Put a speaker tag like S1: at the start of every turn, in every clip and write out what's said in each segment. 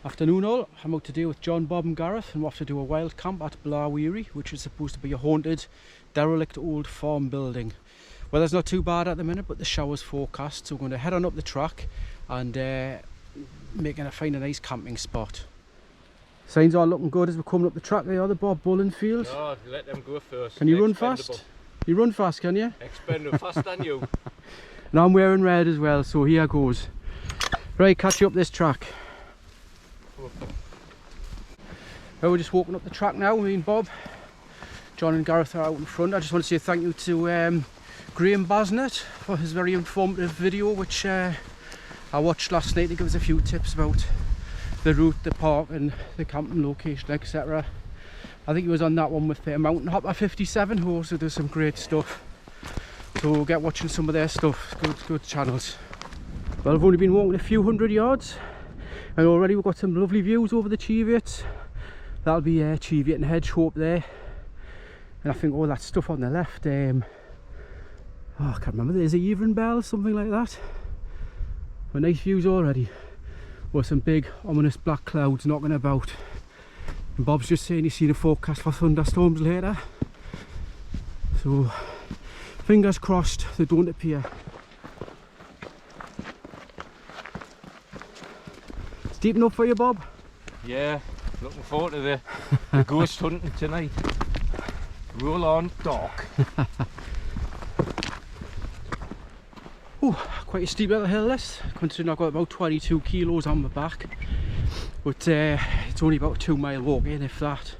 S1: Afternoon all, I'm out today with John, Bob and Gareth and we're off to do a wild camp at Blawearie, which is supposed to be a haunted, derelict old farm building. Weather's not too bad at the minute, but the shower's forecast, so we're going to head on up the track and find a nice camping spot. Signs are looking good as we're coming up the track. They are the Bob Bullen field.
S2: No, let them go first.
S1: Can you run fast? You run fast, can you?
S2: Expendable, faster than you.
S1: And I'm wearing red as well, so here goes. Right, catch you up this track. Well, we're just walking up the track now, me and Bob. John and Gareth are out in front. I just want to say thank you to Graham Basnett for his very informative video, which I watched last night to give us a few tips about the route, the park and the camping location, etc. I think he was on that one with Mountain Hopper 57, who also does some great stuff. So get watching some of their stuff, good channels. Well, I've only been walking a few hundred yards and already we've got some lovely views over the Cheviots. That'll be Cheviot and Hedgehope there. And I think all that stuff on the left, I can't remember, there's a Evening Bell, something like that. But nice views already. With some big ominous black clouds knocking about. And Bob's just saying he's seen a forecast for thunderstorms later. So fingers crossed they don't appear. It's deep enough for you, Bob?
S2: Yeah, looking forward to the ghost hunting tonight. Roll on, dark.
S1: Oh, quite a steep little hill this, considering I've got about 22 kilos on my back. But it's only about a 2-mile walk in, if that.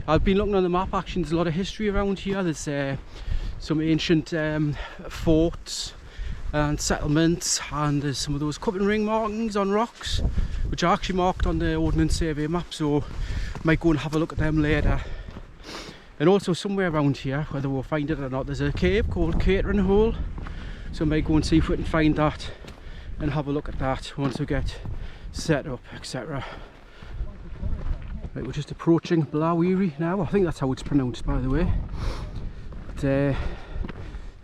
S1: I've been looking on the map, actually there's a lot of history around here. There's some ancient forts and settlements, and there's some of those cut and ring markings on rocks, which are actually marked on the Ordnance Survey map, so I might go and have a look at them later. And also somewhere around here, whether we'll find it or not, there's a cave called Cateran hole, so I might go and see if we can find that and have a look at that once we get set up, etc. Right, we're just approaching Blawearie now. I think that's how it's pronounced, by the way. But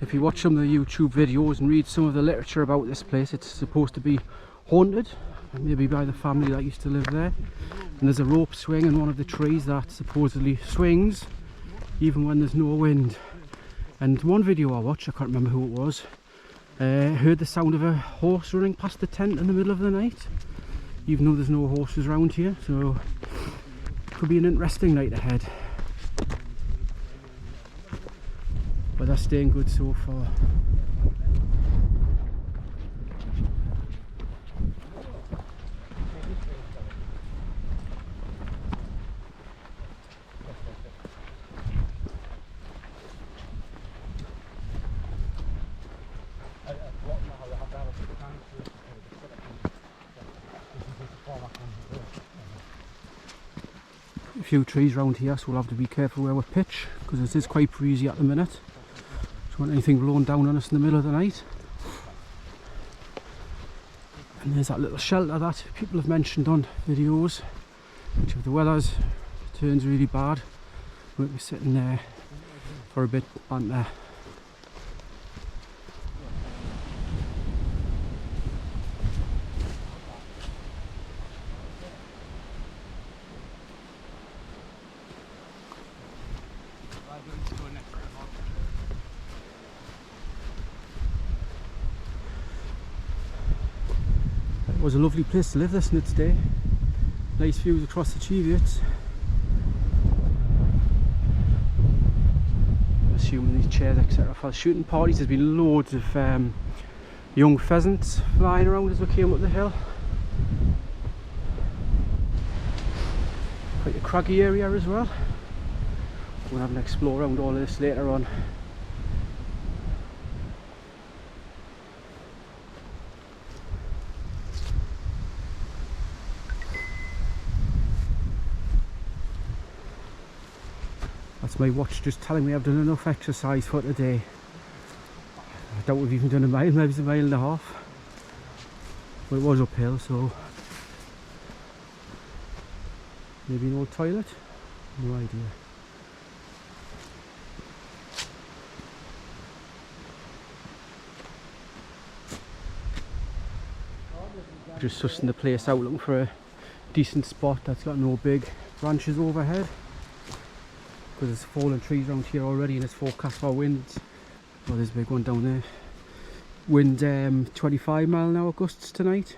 S1: if you watch some of the YouTube videos and read some of the literature about this place, it's supposed to be haunted, maybe by the family that used to live there. And there's a rope swing in one of the trees that supposedly swings even when there's no wind. And one video I watched, I can't remember who it was, heard the sound of a horse running past the tent in the middle of the night, even though there's no horses around here. So could be an interesting night ahead. But that's staying good so far. A few trees around here, so we'll have to be careful where we pitch, because it is quite breezy at the minute. Don't want anything blowing down on us in the middle of the night. And there's that little shelter that people have mentioned on videos, which if the weather turns really bad, we'll be sitting there for a bit banter. It was a lovely place to live this in its day. Nice views across the Cheviots. I'm assuming these chairs, etc. for shooting parties. There's been loads of young pheasants flying around as we came up the hill. Quite a craggy area as well. We'll have an explore around all of this later on. That's my watch just telling me I've done enough exercise for today. I doubt we've even done a mile, maybe it's a mile and a half. But it was uphill, so maybe an old toilet? No idea. Just sussing the place out, looking for a decent spot that's got no big branches overhead, because there's fallen trees around here already and it's forecast for winds. Oh, there's a big one down there. Wind 25-mile-an-hour gusts tonight.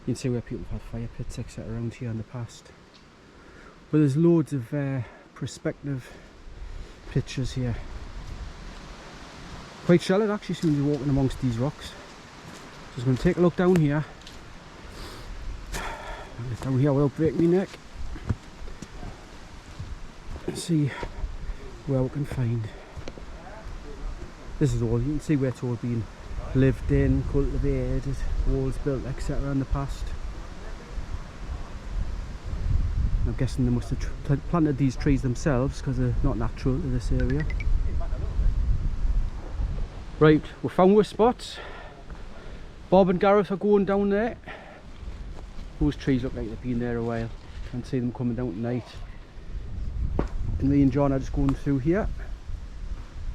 S1: You can see where people have had fire pits etc. around here in the past. But there's loads of perspective pictures here. Quite shallow actually, soon as you're walking amongst these rocks. Just going to take a look down here. Down here without breaking my neck. And see where we can find. This is all, you can see where it's all been lived in, cultivated, walls built etc. in the past. I'm guessing they must have planted these trees themselves because they're not natural to this area. Right, we found our spots. Bob and Gareth are going down there. Those trees look like they've been there a while. Can't see them coming down tonight. And me and John are just going through here.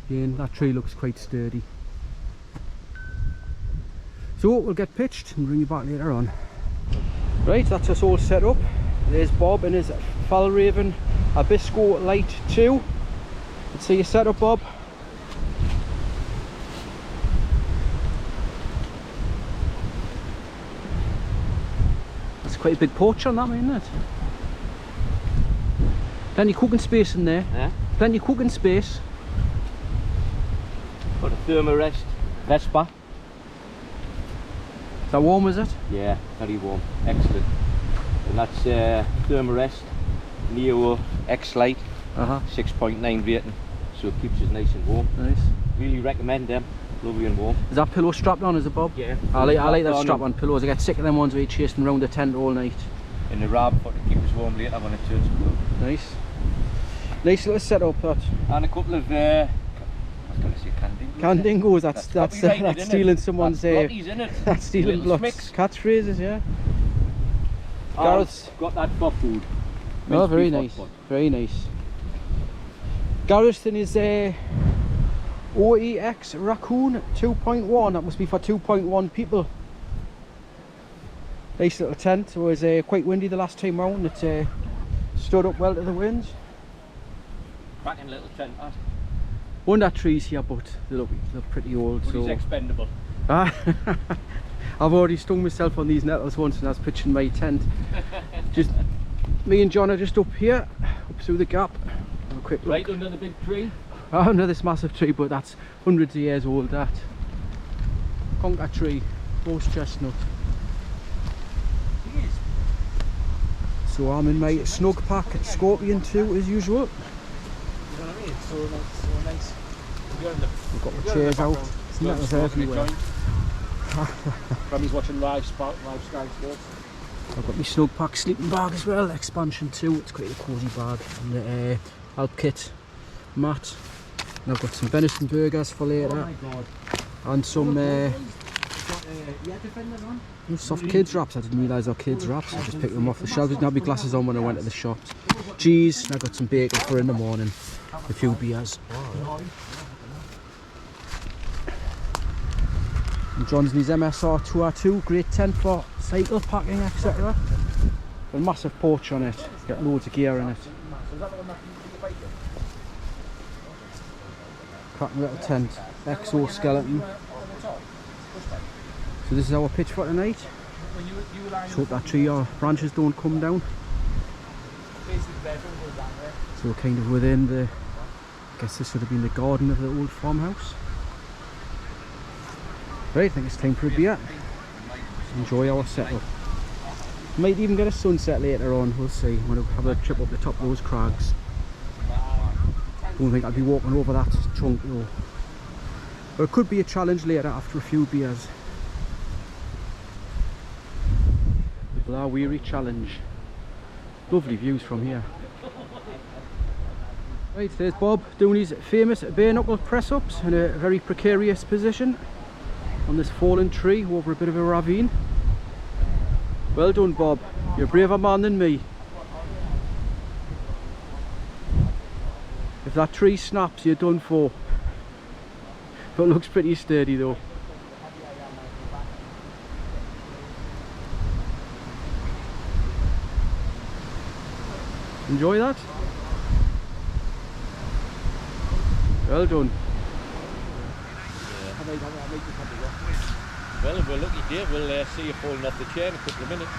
S1: Again, that tree looks quite sturdy. So we'll get pitched and bring you back later on. Right, that's us all set up. There's Bob and his Blawearie Abisco Light 2. Let's see your setup, Bob. That's quite a big porch on that, isn't it? Plenty of cooking space in there.
S2: Yeah.
S1: Plenty of cooking space.
S2: Got a thermarest Vespa.
S1: Is that warm, is it?
S2: Yeah, very warm. Excellent. And that's thermarest Neo X Lite, 6.9 rating, so it keeps us nice and warm.
S1: Nice.
S2: Really recommend them. Lovely and warm.
S1: Is that pillow strapped on, is it, Bob?
S2: Yeah.
S1: I like that strap on pillows. I get sick of them ones where you're chasing around the tent all night.
S2: In the rab for to keep us warm later when it turns cool.
S1: Nice. Nice little setup, that.
S2: And a couple of I was going to say candingos.
S1: Candingos, that's stealing someone's that's stealing blocks. Catchphrases, yeah. Gareth's
S2: got that for food.
S1: Oh, very nice. Very nice. Gareth in his OEX Raccoon 2.1. That must be for 2.1 people. Nice little tent. It was quite windy the last time round. It stood up well to the winds.
S2: Cracking little tent, that.
S1: Under trees here, but they look pretty old.
S2: But
S1: so
S2: he's expendable.
S1: I've already stung myself on these nettles once when I was pitching my tent. Just me and John are just up here, up through the gap. Have a quick look.
S2: Right under the big tree.
S1: Under this massive tree, but that's hundreds of years old. That conker tree, horse chestnut. So I'm in my snug pack Scorpion 2 as usual.
S2: You know what I mean? So nice.
S1: We've got the chairs out. It's nettles everywhere.
S2: Grammy's watching live Sky Sports.
S1: I've got my snug pack sleeping bag as well, Expansion 2. It's quite a cosy bag. And the Alp kit mat. And I've got some venison burgers for later.
S2: Oh my god.
S1: And some soft kids wraps. I didn't realise they were kids wraps. I just picked them off the shelves. I didn't have my glasses on when I went to the shops. Cheese, and I got some bacon for in the morning. A few beers. And John's in his MSR 2R2, great tent for cycle packing, etc. A massive porch on it. Got loads of gear in it. Cracking little tent, exoskeleton. So this is our pitch for tonight. Just hope that tree or branches don't come down. So we're kind of within the, I guess this would have been the garden of the old farmhouse. Right, I think it's time for a beer. Enjoy our setup. Might even get a sunset later on, we'll see. I'm going to have a trip up the top of those crags. Don't think I'll be walking over that trunk though. But it could be a challenge later after a few beers. The Blawearie challenge. Lovely views from here. Right, there's Bob doing his famous bare knuckle press ups in a very precarious position on this fallen tree over a bit of a ravine. Well done, Bob. You're a braver man than me. If that tree snaps, you're done for. But it looks pretty sturdy though. Enjoy that? Well done.
S2: Well, if we're lucky, Dave, we'll see you falling off the chair in a couple of minutes.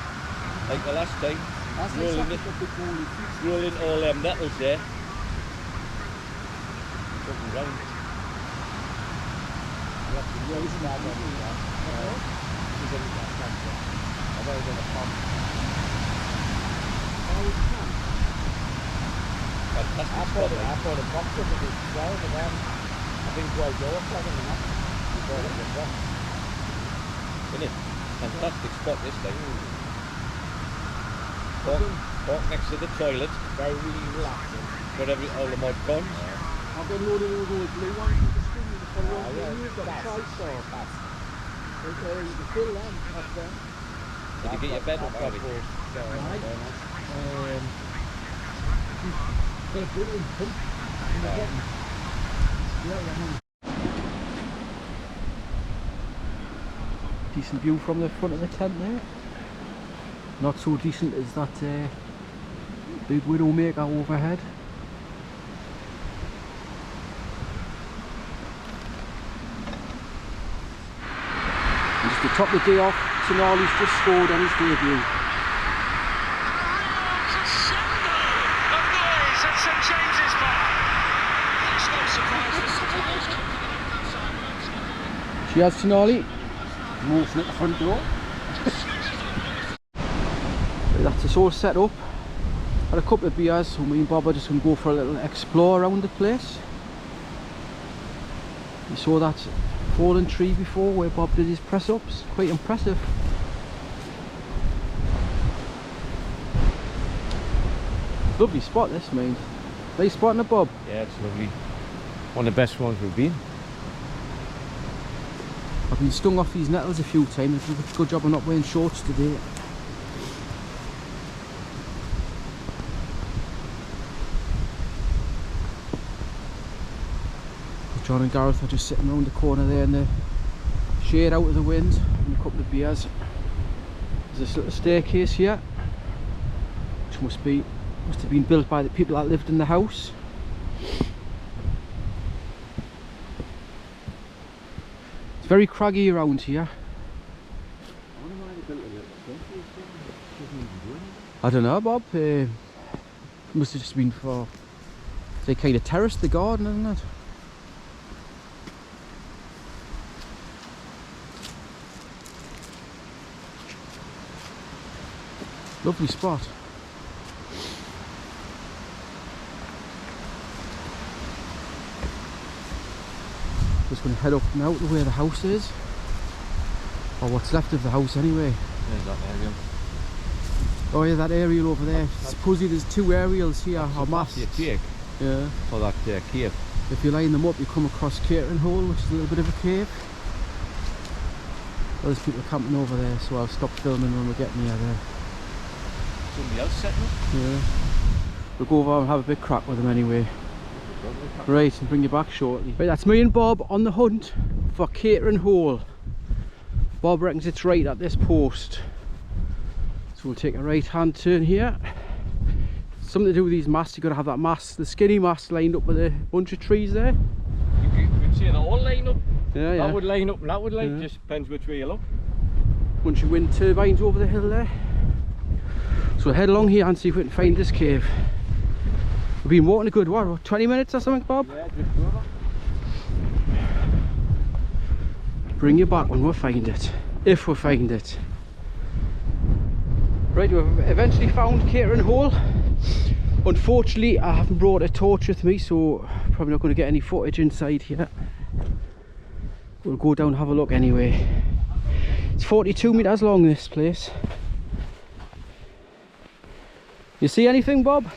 S2: Like the last time. Rolling all them nettles there. Something wrong. Fantastic spot. I bought a box of it as well, but then I think well you're plugging them up. You bought it as well. Isn't it? Fantastic spot this time. Park next to the toilet. Very relaxing. Got all the mod cons.
S1: I've got loaded all those blue ones with the string in the front row. You've got a choice or pass. Okay, you can fill them up there.
S2: Did you get your bed up, Robbie?
S1: Got a brilliant pump in the bottom. Decent view from the front of the tent there. Not so decent as that big Widowmaker overhead. And just to top the day off, Tonali's just scored on his debut. She has Tonali. Motion at the front door. That's us all set up. Had a couple of beers, so me and Bob are just going to go for a little explore around the place. You saw that fallen tree before where Bob did his press ups. Quite impressive. Lovely spot this, mate. Nice spot in it, Bob.
S2: Yeah, it's lovely. One of the best ones we've been.
S1: I've been stung off these nettles a few times. I did a good job of not wearing shorts today. John and Gareth are just sitting around the corner there in the shade out of the wind and a couple of beers. There's this little staircase here, which must have been built by the people that lived in the house. It's very craggy around here. I don't know, Bob. Must have just been for, they kind of terraced the garden, isn't it? Lovely spot. Just going to head up now to where the house is, or what's left of the house anyway.
S2: There's that aerial.
S1: Oh yeah, that aerial over there. Supposedly there's two aerials here, or masts.
S2: You take
S1: yeah.
S2: For that cave.
S1: If you line them up, you come across Cateran hole, which is a little bit of a cave. Well, there's people camping over there, so I'll stop filming when we get near there.
S2: Somebody else setting up?
S1: Yeah. We'll go over and have a big crack with them anyway. Right, and bring you back shortly. Right, that's me and Bob on the hunt for Cateran hole. Bob reckons it's right at this post. So we'll take a right hand turn here. Something to do with these masts, you've got to have that mast, the skinny mast lined up with a bunch of trees there.
S2: You could say they all line up.
S1: Yeah, yeah.
S2: That would line up and that would line, just depends which way you look.
S1: Bunch of wind turbines over the hill there. So we'll head along here and see if we can find this cave. We've been walking a good, what, 20 minutes or something, Bob?
S2: Yeah, just over.
S1: Bring you back when we find it. If we find it. Right, we've eventually found Cateran hole. Unfortunately, I haven't brought a torch with me, so probably not going to get any footage inside here. We'll go down and have a look anyway. It's 42 metres long, this place. You see anything, Bob?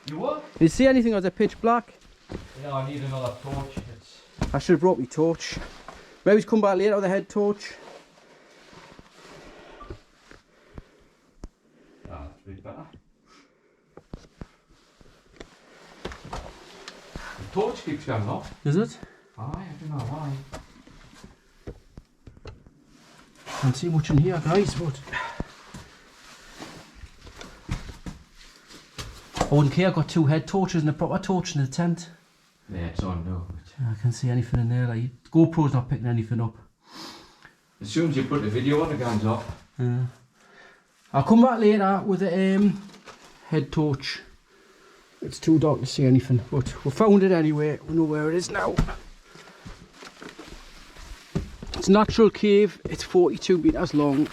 S2: You what?
S1: You see anything, or is it pitch black?
S2: Yeah, I need another torch.
S1: I should have brought my torch. Maybe come back later with a head torch.
S2: Ah, that's a bit better. The torch keeps going off.
S1: Is it?
S2: Aye, I don't know why.
S1: Can't see much in here, guys, but I wouldn't care, I've got 2 head torches and a proper torch in the tent.
S2: Yeah, it's on now.
S1: I can't see anything in there, like, GoPro's not picking anything up.
S2: As soon as you put the video on, the gun's off.
S1: Yeah. I'll come back later with a head torch. It's too dark to see anything, but we found it anyway. We know where it is now. It's a natural cave. It's 42 metres long.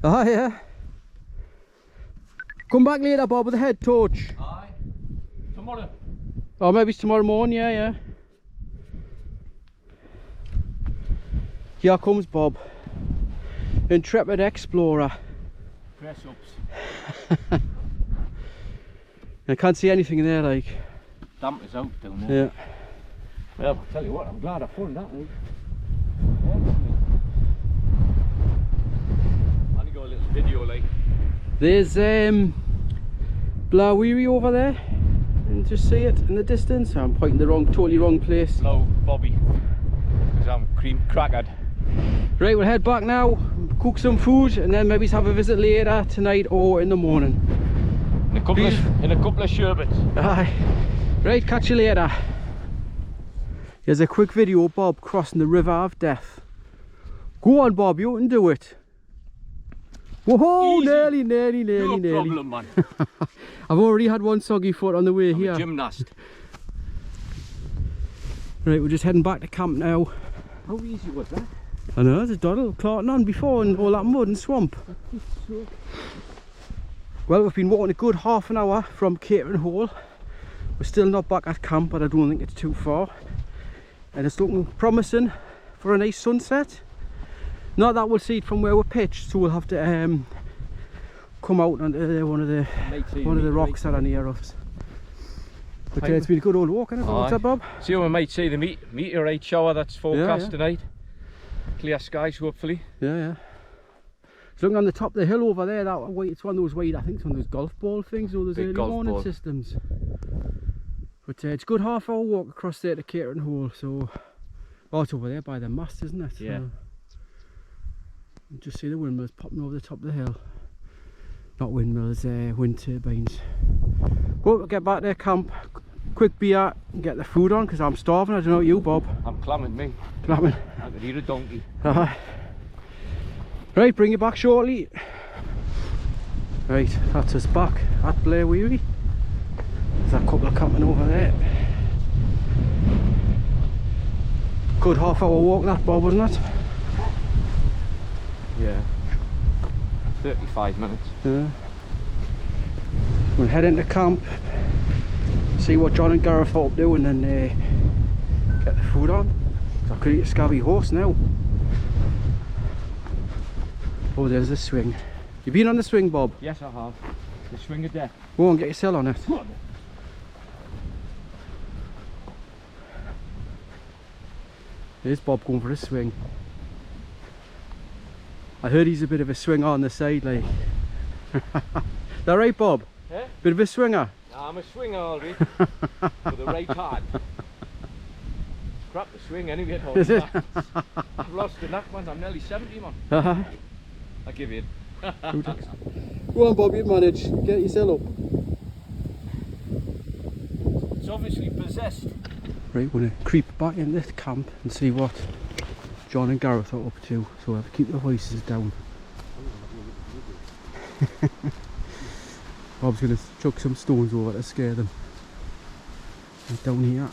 S1: Ah, yeah. Come back later, Bob, with a head torch.
S2: Aye. Tomorrow.
S1: Or maybe it's tomorrow morning, yeah. Here comes Bob. Intrepid explorer.
S2: Press ups.
S1: I can't see anything in there, like.
S2: Damp is out down there.
S1: Yeah.
S2: Well, I'll tell you what, I'm glad I found that. Like. Only got a little video, like.
S1: There's Blawearie over there. And just see it in the distance. I'm pointing the totally wrong place.
S2: Hello, Bobby. Because I'm cream crackered.
S1: Right, we'll head back now, cook some food, and then maybe have a visit later tonight or in the morning.
S2: In a couple of sherbets.
S1: Aye. Right, catch you later. Here's a quick video of Bob crossing the river of death. Go on, Bob, you can do it. Whoa,
S2: Easy.
S1: nearly.
S2: No problem, man.
S1: I've already had one soggy foot on the way here.
S2: A gymnast.
S1: Right, we're just heading back to camp now.
S2: How easy was that?
S1: I know, there's a doddle clarting on before and all that mud and swamp. Well, we've been walking a good half an hour from Cateran Hole. We're still not back at camp, but I don't think it's too far. And it's looking promising for a nice sunset. Not that we'll see it from where we're pitched, so we'll have to come out onto one of the rocks that are near us. But it's been a good old walk, hasn't it? What's that, Bob?
S2: See, we might see the meteorite shower that's forecast
S1: yeah.
S2: tonight. Clear skies, hopefully.
S1: Yeah. It's looking on the top of the hill over there. It's one of those I think it's one of those golf ball things, or those early warning systems. But it's a good half-hour walk across there to Cateran Hole. So, it's over there by the mast, isn't it?
S2: Yeah.
S1: So, you just see the windmills popping over the top of the hill. Not windmills, wind turbines. But we'll get back to camp. Quick beer and get the food on because I'm starving. I don't know you, Bob.
S2: I'm clamming, me.
S1: Clamming.
S2: I could eat a donkey.
S1: Right, bring you back shortly. Right, that's us back at Blawearie. There's a couple of camping over there. Good half-hour walk that, Bob, wasn't it?
S2: Yeah. 35 minutes.
S1: Yeah. We'll head into camp, see what John and Gareth are up to, and then get the food on. I could eat a scabby horse now. Oh, there's the swing. You been on the swing, Bob?
S2: Yes, I have. The swing of death.
S1: Go on, get your cell on it. There's Bob going for a swing. I heard he's a bit of a swinger on the side, like. That right, Bob?
S2: Eh?
S1: Bit of a swinger?
S2: I'm a swinger already. With the right hand. Crap the swing anyway.
S1: Is it?
S2: I've lost the knack, man. I'm nearly 70, man. I give in.
S1: Go on, Bob, you manage. Get yourself up.
S2: It's obviously possessed.
S1: Right, we're going to creep back in this camp and see what John and Gareth are up to, so we'll have to keep the voices down. Bob's going to chuck some stones over to scare them. And down here.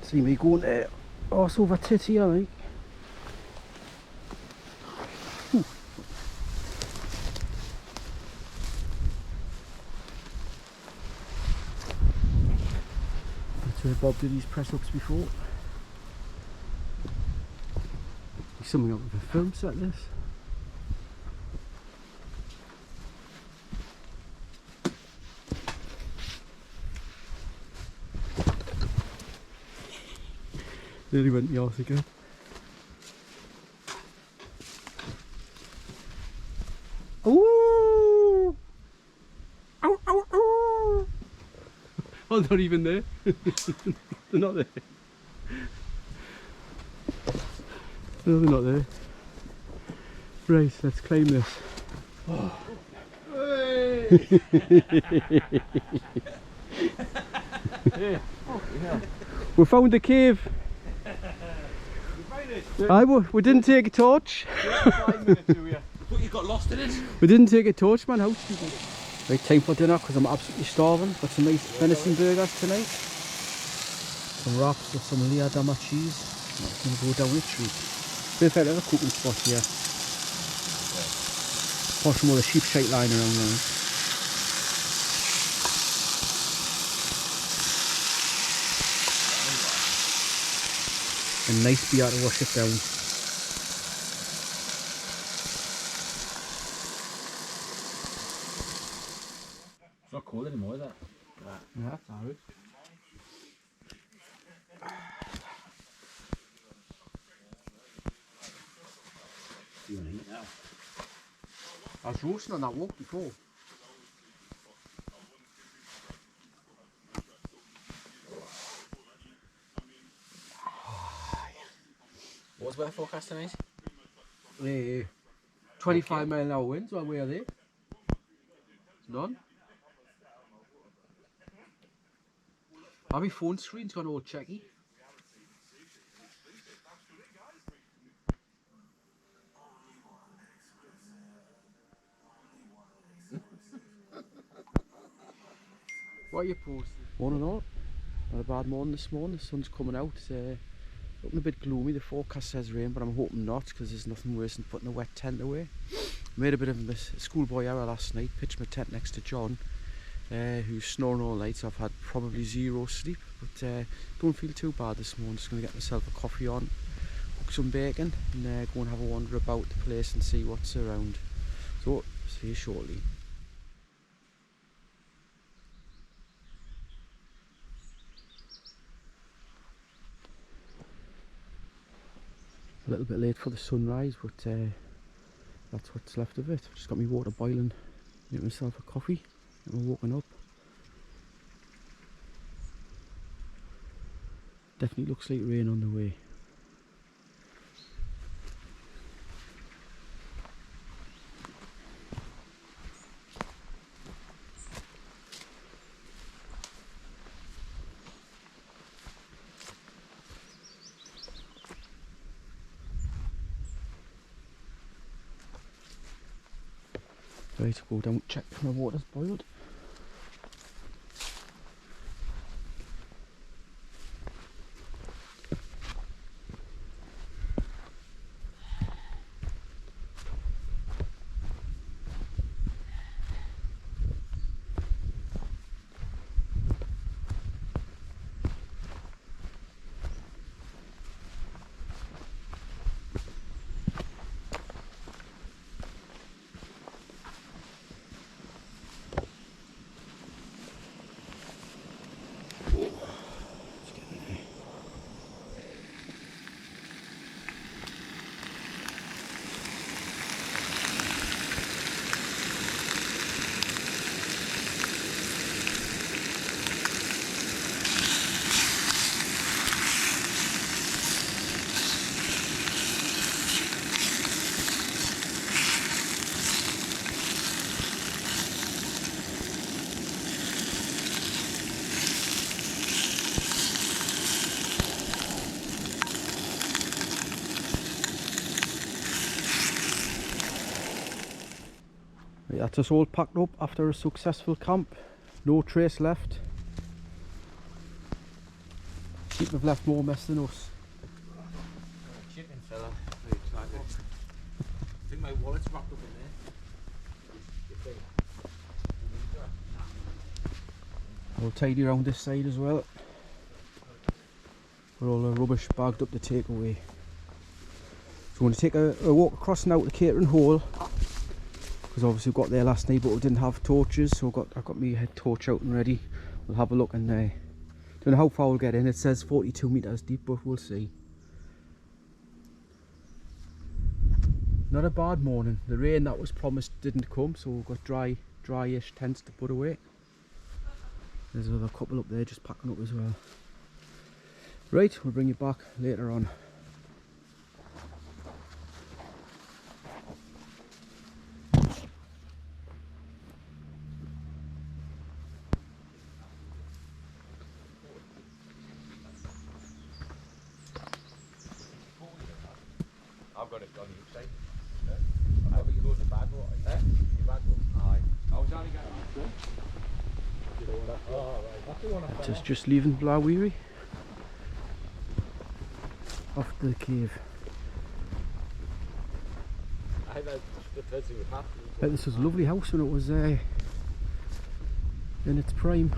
S1: See me going there, arse over tit here, like. That's where Bob did his press ups before. There's something up with a film set, this. Nearly went the arse again. Ooh! Ow, ow, ow! Oh, they're not even there. They're not there. No, they're not there. Right, let's climb this. Oh. We found the cave. We didn't take a torch.
S2: 5 minutes to you. But you got lost in it.
S1: We didn't take a torch, man. How stupid. Right, time for dinner because I'm absolutely starving. Got some nice venison burgers tonight. Some wraps with some layer dama cheese. That's going to go down the street. Perfect little cooking spot here. Apart from all the sheep shite lying around now. A nice beer to wash it down.
S2: It's not cold anymore, is it?
S1: Yeah, that's alright.
S2: You want to eat now?
S1: I was roasting on that walk before.
S2: What's weather forecast tonight?
S1: 25 mile an hour winds, one way are they? None. My phone screen's gone all checky. What are you posting? Morning all. Not a bad morning this morning. The sun's coming out. Looking a bit gloomy. The forecast says rain, but I'm hoping not because there's nothing worse than putting a wet tent away. Made a bit of a schoolboy error last night. Pitched my tent next to John, who's snoring all night, so I've had probably zero sleep. But don't feel too bad this morning. Just going to get myself a coffee on, cook some bacon, and go and have a wander about the place and see what's around. So, see you shortly. A little bit late for the sunrise, but that's what's left of it. Just got me water boiling, make myself a coffee, and I'm walking up. Definitely looks like rain on the way. Right, to go down, check if my water's boiled. Right, that's us all packed up after a successful camp. No trace left. Sheep have left more mess than us.
S2: Chicken fella. I think my wallet's wrapped up in there.
S1: All tidy around this side as well. We're all the rubbish bagged up to take away. So we're going to take a walk across now to the Cateran hole. Because obviously we got there last night but we didn't have torches, so I've got my head torch out and ready. We'll have a look and don't know how far we'll get in. It says 42 metres deep, but we'll see. Not a bad morning. The rain that was promised didn't come, so we've got dryish tents to put away. There's another couple up there just packing up as well. Right, we'll bring you back later on.
S2: I've got it on the outside. I'm not going to go to the bad water. The bad water? Aye. I was only getting
S1: Just leaving Blawearie off the cave. This was a lovely house when it was in its prime.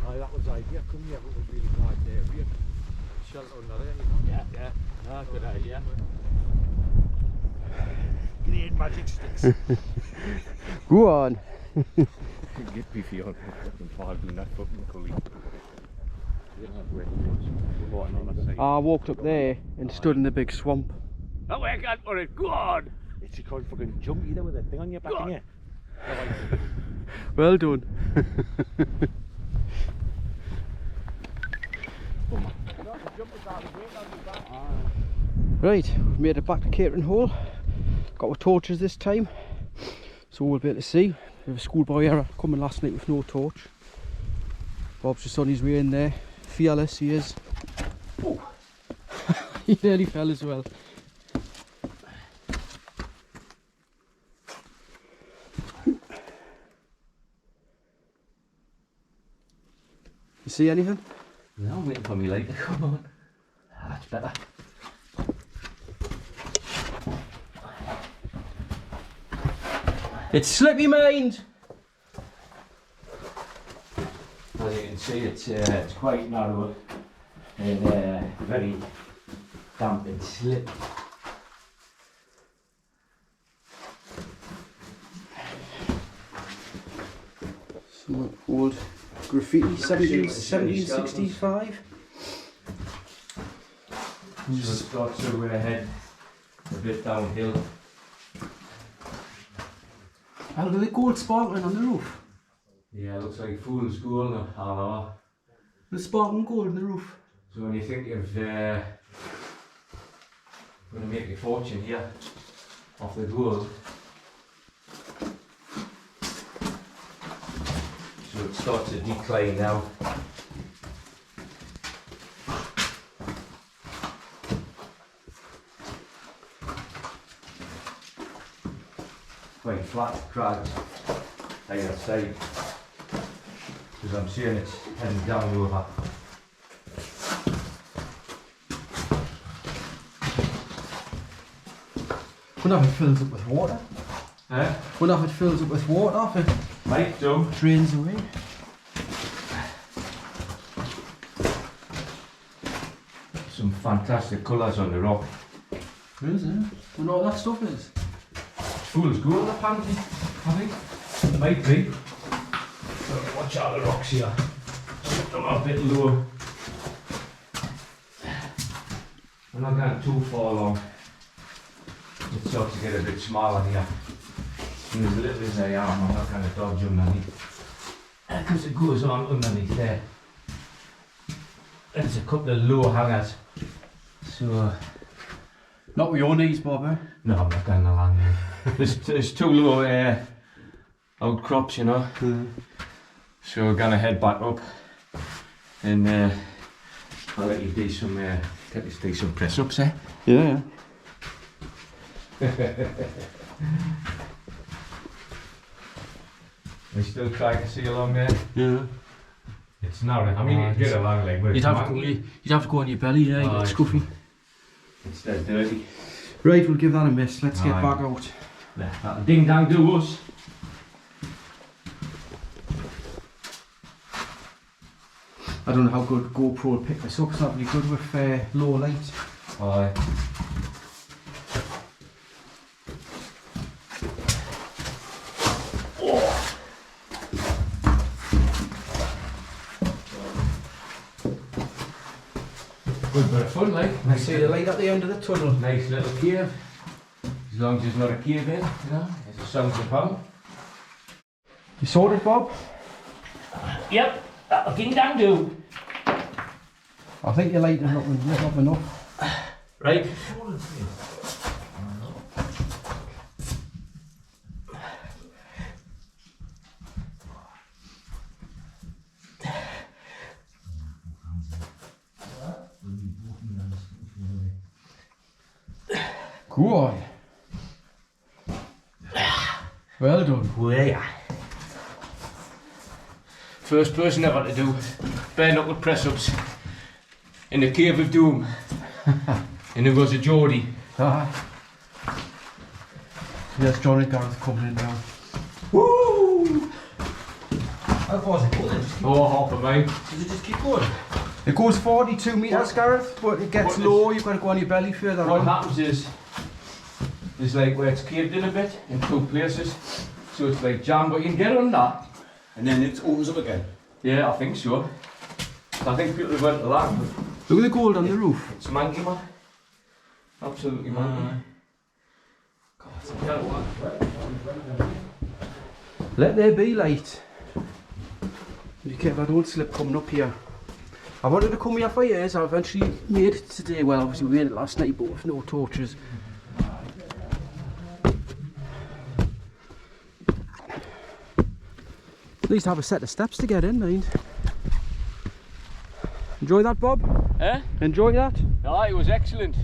S2: That was the idea. Come here, it was really hard there. We had shelter under there, you know? Yeah. Ah, good idea. Green magic sticks.
S1: Go on.
S2: Get beefy on fucking far doing that fucking gully.
S1: I walked up there and stood in the big swamp.
S2: Oh, I got for it. Go on.
S3: It's called fucking jump either with a thing on your back, innit?
S1: Well done. Right, we've made it back to Cateran Hall. Got our torches this time, so we'll be able to see. We have a schoolboy error coming last night with no torch. Bob's just on his way in there. Fearless he is. Oh. He nearly fell as well. You see anything?
S2: No, I'm waiting for me light to come on. That's better.
S1: It's slippy mind!
S2: As you can see, it's quite narrow and very damp and slippy.
S1: Some old graffiti, 1765.
S2: Just got to head a bit downhill.
S1: Oh, look at the gold sparkling on the roof.
S2: Yeah, it looks like fool's gold. I don't know.
S1: The sparkling gold on the roof.
S2: So when you think of going to make a fortune here off the gold, so it starts to decline now. Quite flat crags either side, because I'm seeing it's heading down over.
S1: Wonder if it fills up with water. Wonder if it fills up with water if it
S2: Might do.
S1: drains away.
S2: Some fantastic colours on the rock.
S1: Is it? Wonder what that stuff is.
S2: Fool's gold apparently, I think. It might be. So watch out the rocks here. I'm a bit low. I'm not going too far along. It starts to get a bit smaller here. And as little as I am, I'm not going to dodge underneath. Because it goes on underneath there. And there's a couple of low hangers. So
S1: Not with your knees, Bob, eh?
S2: no, I'm not going to land there. There's too low outcrops, you know. So we're going to head back up and I'll let you do some press ups, eh?
S1: Yeah.
S2: We still try to see along there.
S1: Yeah.
S2: It's narrow. I mean, you can get along like, but
S1: You'd have to go on your belly, yeah, you get scruffy.
S2: It's dead dirty.
S1: Right, we'll give that a miss. Let's get back out.
S2: That'll ding dang do us.
S1: I don't know how good GoPro will pick this up. It's not really good with low light.
S2: Aye. Good bit of fun, like.
S1: I see the light at the end of the tunnel.
S2: Nice little cave. As long as there's not a cave in, you know, it's a £1 a pound.
S1: You sorted, Bob?
S2: Yep, that'll ding dang do.
S1: I think you're lighting up enough.
S2: Right.
S1: Go on. Well done.
S2: Well, first person ever to do bare knuckle press ups in the cave of doom. And there was a Geordie.
S1: Yes, John and Gareth coming in now.
S2: Woo!
S3: How far is it going?
S2: Oh, half a mile.
S3: Does it just keep going?
S1: It goes 42 metres, Gareth, but it gets low, you've got to go on your belly further
S2: What
S1: on.
S2: happens is like where it's caved in a bit in two places, so it's like jam, but you can get on that.
S3: And then it opens up again.
S2: Yeah, I think so. I think people have went to that.
S1: Look at the gold on the roof.
S2: It's manky, man. Absolutely manky.
S1: Let there be light. Be careful, I don't slip coming up here. I wanted to come here for years, I eventually made it today. Well, obviously we made it last night, but with no torches. At least have a set of steps to get in, mind. Enjoy that, Bob?
S2: Eh?
S1: Enjoy that?
S2: No, it was excellent.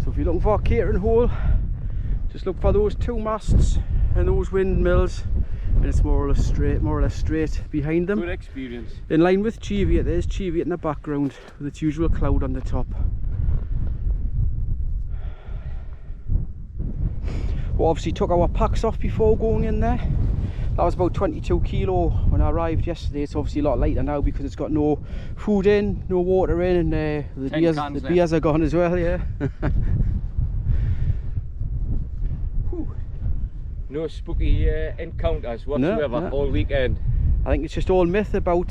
S1: So if you're looking for a Cateran hole, just look for those two masts and those windmills, and it's more or less straight behind them.
S2: Good experience.
S1: In line with Cheviot, there's Cheviot in the background with its usual cloud on the top. We obviously took our packs off before going in there. That was about 22 kilo when I arrived yesterday. It's obviously a lot lighter now because it's got no food in, no water in, and the beers are gone as well, yeah.
S2: No spooky encounters whatsoever
S1: No.
S2: all weekend.
S1: I think it's just all myth about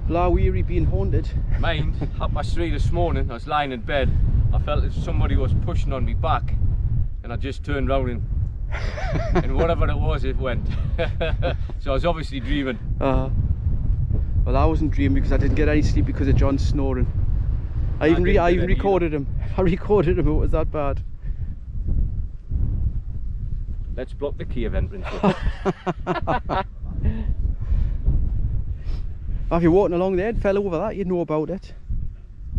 S1: Blawearie being haunted.
S2: Mind, 3:30 this morning, I was lying in bed. I felt as if somebody was pushing on me back, and I just turned round and whatever it was, it went. So I was obviously dreaming.
S1: Well, I wasn't dreaming because I didn't get any sleep because of John snoring. I even recorded him. I recorded him. It was that bad.
S2: Let's block the cave entrance.
S1: If you're walking along there and fell over that, you'd know about it.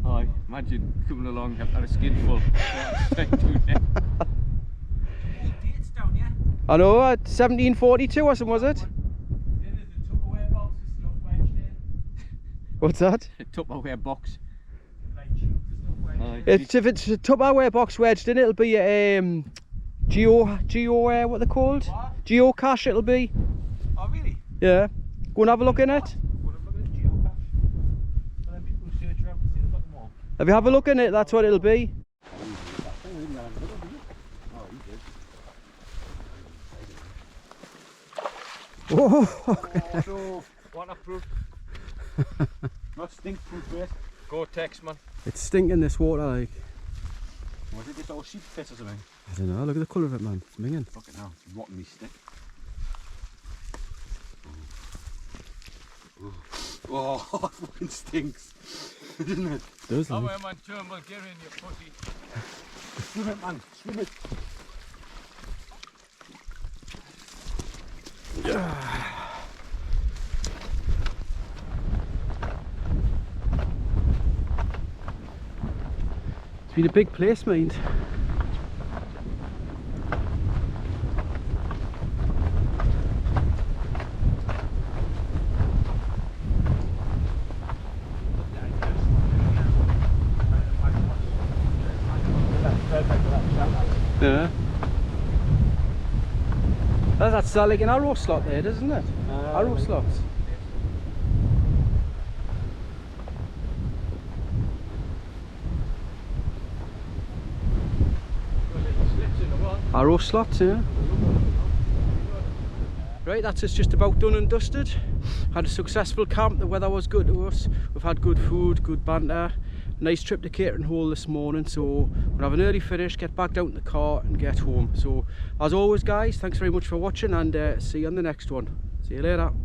S2: Aye, imagine coming along, I've got a skin full.
S1: I know, 1742 or something, was it? What's that?
S2: A Tupperware box.
S1: If it's a Tupperware box wedged in, it'll be a what they're called?
S3: What?
S1: Geocache it'll be.
S3: Oh, really?
S1: Yeah. Go and have a look in it. If you have a look in it, that's what it'll be. Oh,
S3: no.
S2: Waterproof.
S3: Not stink proof, mate.
S2: Gore-Tex, man.
S1: it's stinking this water, like.
S3: Was it just all sheep piss or something?
S1: I don't know, look at the colour of it, man. It's minging.
S3: Fucking hell, it's rotting me stick. Oh, it fucking stinks. Doesn't it?
S1: It does,
S2: Oh,
S1: like.
S2: man, Turnbull, get in, you pussy.
S3: Swim it, man. Swim it.
S1: It's been a big place, mind. Yeah. That's like an arrow slot there, doesn't it? Arrow slots. Arrow slots, yeah. Right, that's us just about done and dusted. Had a successful camp, the weather was good to us. We've had good food, good banter. Nice trip to Cateran Hole this morning, so we'll have an early finish, get back down in the car and get home. So as always guys, thanks very much for watching, and see you on the next one. See you later.